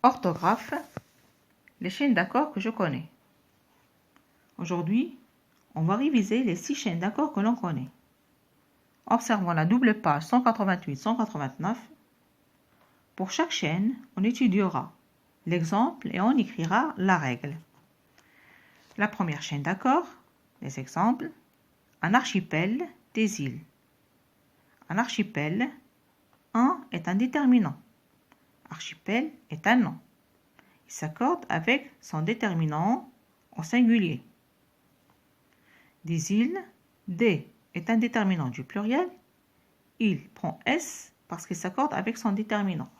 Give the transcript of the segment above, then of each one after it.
Orthographe, les chaînes d'accords que je connais. Aujourd'hui, on va réviser les 6 chaînes d'accords que l'on connaît. Observons la double page 188-189. Pour chaque chaîne, on étudiera l'exemple et on écrira la règle. La première chaîne d'accords, les exemples. Un archipel, des îles. Un archipel, un est un déterminant. Archipel est un nom. Il s'accorde avec son déterminant au singulier. Des îles, des est un déterminant du pluriel. Il prend S parce qu'il s'accorde avec son déterminant.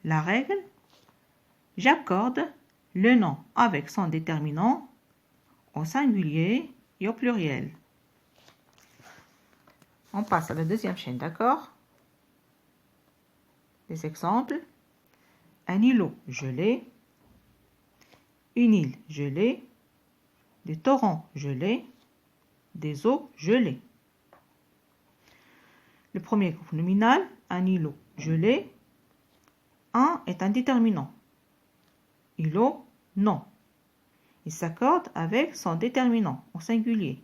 La règle, j'accorde le nom avec son déterminant au singulier et au pluriel. On passe à la deuxième chaîne d'accords. Les exemples. Un îlot gelé, une île gelée, des torrents gelés, des eaux gelées. Le premier groupe nominal, un îlot gelé. Un est un déterminant. Îlot, non. Il s'accorde avec son déterminant au singulier.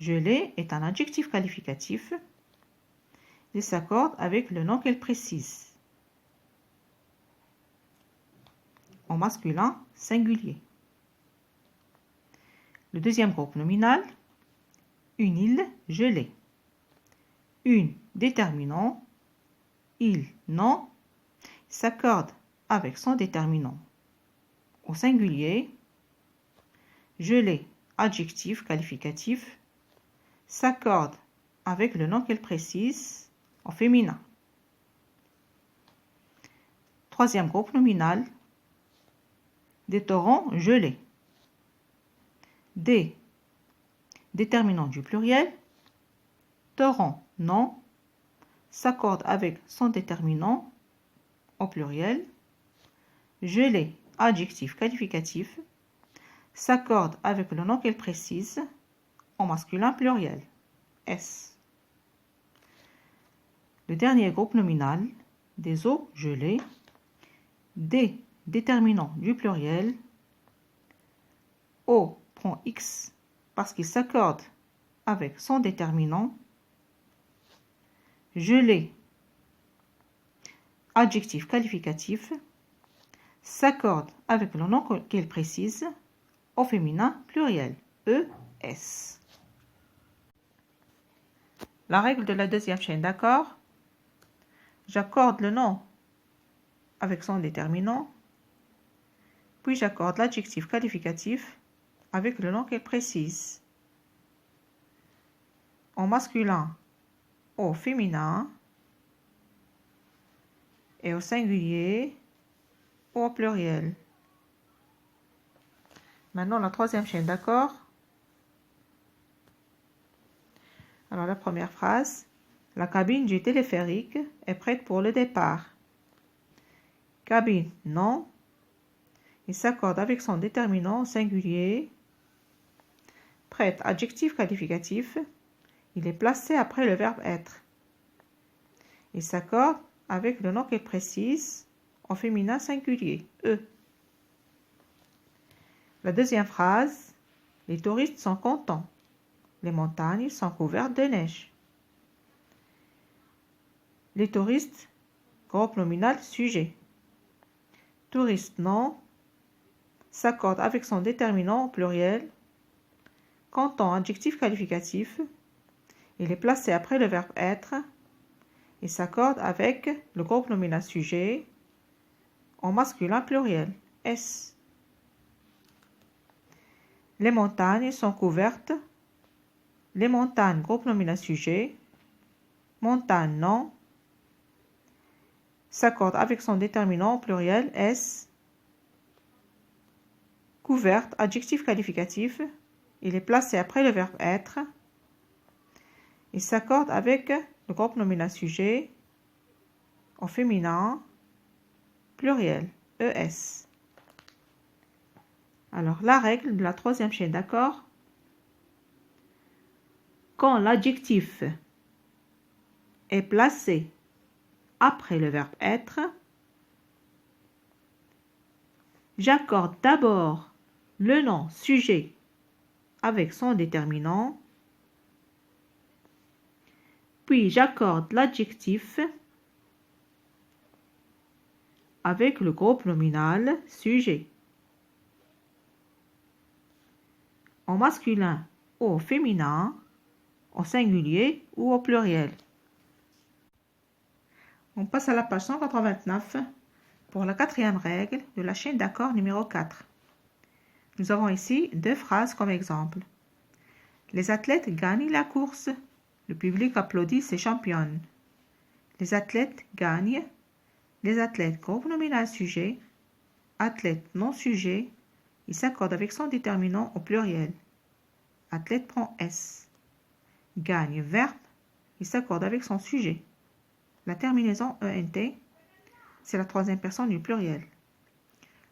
Gelé est un adjectif qualificatif. Il s'accorde avec le nom qu'elle précise. En masculin, singulier. Le deuxième groupe nominal, une île gelée. Une, déterminant. Il, non. S'accorde avec son déterminant au singulier. Gelée, adjectif qualificatif. S'accorde avec le nom qu'elle précise au féminin. Troisième groupe nominal, des torrents gelés. Des, déterminant du pluriel. Torrent, non. S'accorde avec son déterminant au pluriel. Gelé, adjectif qualificatif. S'accorde avec le nom qu'elle précise en masculin pluriel. S. Le dernier groupe nominal, des eaux gelées. Des, déterminant du pluriel. O prend X parce qu'il s'accorde avec son déterminant. Gelé, adjectif qualificatif, s'accorde avec le nom qu'il précise au féminin pluriel. ES. La règle de la deuxième chaîne d'accords. J'accorde le nom avec son déterminant, puis j'accorde l'adjectif qualificatif avec le nom qu'elle précise. En masculin, au féminin, et au singulier, ou au pluriel. Maintenant, la troisième chaîne d'accords. Alors, la première phrase. La cabine du téléphérique est prête pour le départ. Cabine, non. Il s'accorde avec son déterminant au singulier. Prête, adjectif qualificatif. Il est placé après le verbe être. Il s'accorde avec le nom qu'il précise au féminin singulier. E. La deuxième phrase. Les touristes sont contents. Les montagnes sont couvertes de neige. Les touristes, groupe nominal, sujet. Touriste, non. S'accorde avec son déterminant au pluriel. Content, adjectif qualificatif. Il est placé après le verbe être. Il s'accorde avec le groupe nominal sujet en masculin pluriel. S. Les montagnes sont couvertes. Les montagnes, groupe nominal sujet. Montagne, non. S'accorde avec son déterminant au pluriel. S. Couverte, adjectif qualificatif. Il est placé après le verbe être. Il s'accorde avec le groupe nominal sujet au féminin pluriel. ES. Alors, la règle de la troisième chaîne d'accords. Quand l'adjectif est placé après le verbe être, J'accorde d'abord le nom sujet avec son déterminant, puis j'accorde l'adjectif avec le groupe nominal sujet. En masculin ou au féminin, au singulier ou au pluriel. On passe à la page 189 pour la quatrième règle de la chaîne d'accords numéro 4. Nous avons ici deux phrases comme exemple. Les athlètes gagnent la course. Le public applaudit ses championnes. Les athlètes gagnent. Les athlètes groupe nominal sujet. Athlète non sujet. Il s'accorde avec son déterminant au pluriel. Athlète prend S. Gagne verbe. Il s'accorde avec son sujet. La terminaison ENT, c'est la troisième personne du pluriel.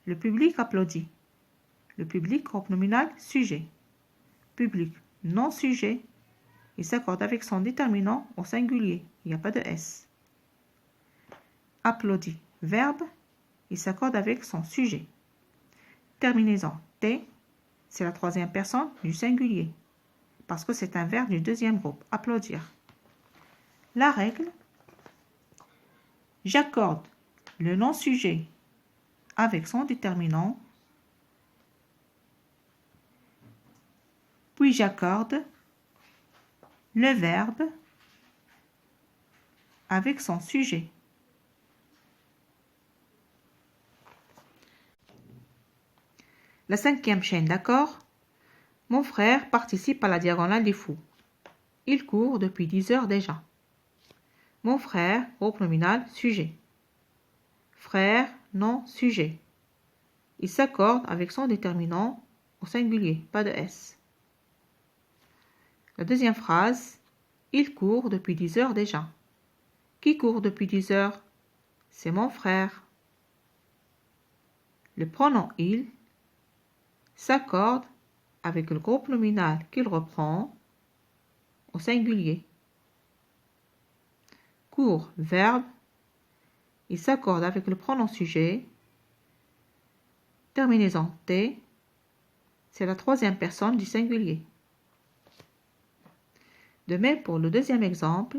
Le public applaudit. Le public groupe nominal sujet. Public non sujet. Il s'accorde avec son déterminant au singulier. Il n'y a pas de S. Applaudit. Verbe. Il s'accorde avec son sujet. Terminaison T, c'est la troisième personne du singulier. Parce que c'est un verbe du deuxième groupe. Applaudir. La règle. J'accorde le non-sujet avec son déterminant, puis j'accorde le verbe avec son sujet. La cinquième chaîne d'accords. Mon frère participe à la diagonale des fous. Il court depuis 10 heures déjà. Mon frère, groupe nominal, sujet. Frère, non, sujet. Il s'accorde avec son déterminant au singulier, pas de S. La deuxième phrase, il court depuis 10 heures déjà. Qui court depuis 10 heures? C'est mon frère. Le pronom il s'accorde avec le groupe nominal qu'il reprend au singulier. Court, verbe. Il s'accorde avec le pronom sujet. Terminaison T. C'est la troisième personne du singulier. De même pour le deuxième exemple.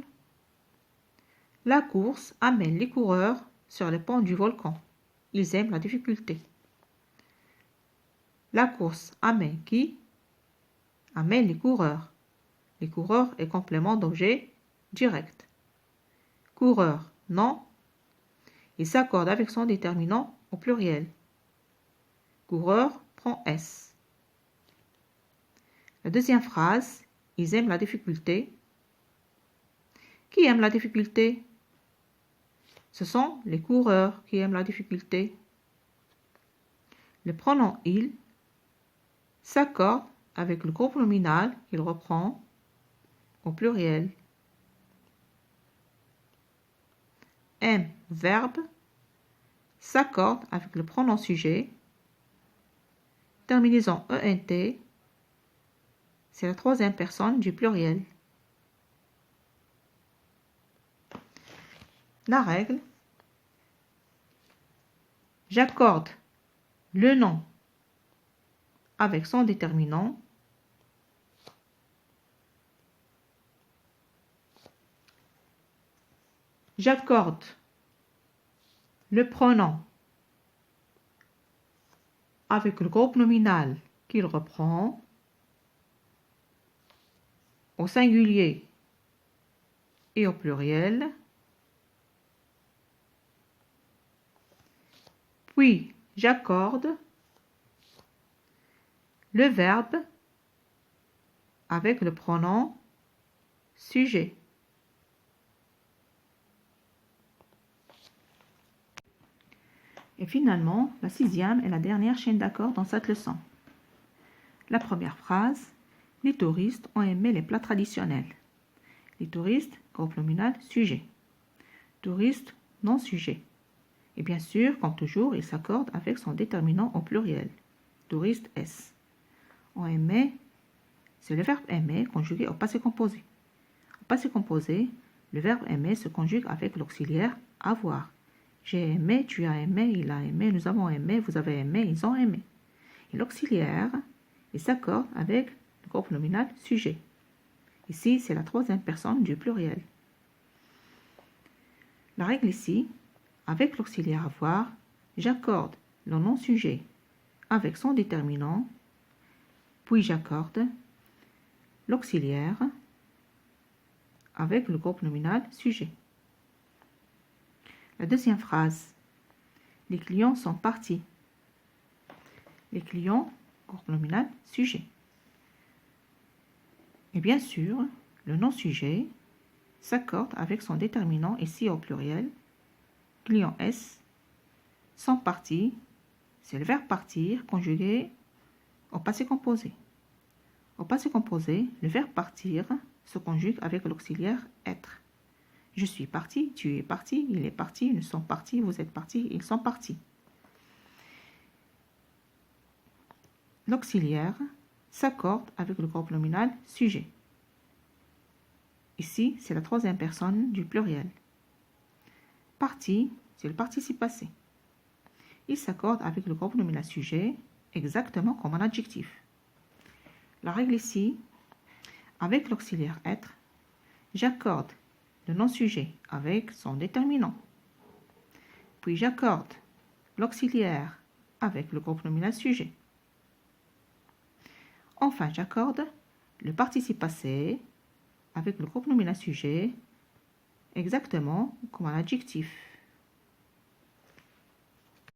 La course amène les coureurs sur le pont du volcan. Ils aiment la difficulté. La course amène qui? Amène les coureurs. Les coureurs est complément d'objet direct. Coureur, non. Il s'accorde avec son déterminant au pluriel. Coureur prend S. La deuxième phrase, ils aiment la difficulté. Qui aime la difficulté? Ce sont les coureurs qui aiment la difficulté. Le pronom il s'accorde avec le groupe nominal qu'il reprend au pluriel. M, verbe, s'accorde avec le pronom sujet. Terminaison ENT, c'est la troisième personne du pluriel. La règle. J'accorde le nom avec son déterminant. J'accorde le pronom avec le groupe nominal qu'il reprend au singulier et au pluriel. Puis, j'accorde le verbe avec le pronom sujet. Et finalement, la sixième et la dernière chaîne d'accords dans cette leçon. La première phrase, les touristes ont aimé les plats traditionnels. Les touristes, groupe nominal, sujet. Touristes, non sujet. Et bien sûr, comme toujours, il s'accorde avec son déterminant au pluriel. Touriste S. Ont aimé, c'est le verbe aimer conjugué au passé composé. Au passé composé, le verbe aimer se conjugue avec l'auxiliaire avoir, J'ai aimé, tu as aimé, il a aimé, nous avons aimé, vous avez aimé, ils ont aimé. Et l'auxiliaire, il s'accorde avec le groupe nominal sujet. Ici, c'est la troisième personne du pluriel. La règle ici, avec l'auxiliaire avoir, j'accorde le nom-sujet avec son déterminant, puis j'accorde l'auxiliaire avec le groupe nominal sujet. La deuxième phrase, les clients sont partis. Les clients, groupe nominal sujet. Et bien sûr, le nom-sujet s'accorde avec son déterminant, ici au pluriel, client S, sont partis, c'est le verbe partir conjugué au passé composé. Au passé composé, le verbe partir se conjugue avec l'auxiliaire être. Je suis parti, tu es parti, il est parti, nous sommes partis, vous êtes partis, ils sont partis. L'auxiliaire s'accorde avec le groupe nominal sujet. Ici, c'est la troisième personne du pluriel. Parti, c'est le participe passé. Il s'accorde avec le groupe nominal sujet exactement comme un adjectif. La règle ici, avec l'auxiliaire être, j'accorde le nom-sujet avec son déterminant. Puis j'accorde l'auxiliaire avec le groupe nominal sujet. Enfin, j'accorde le participe passé avec le groupe nominal sujet exactement comme un adjectif.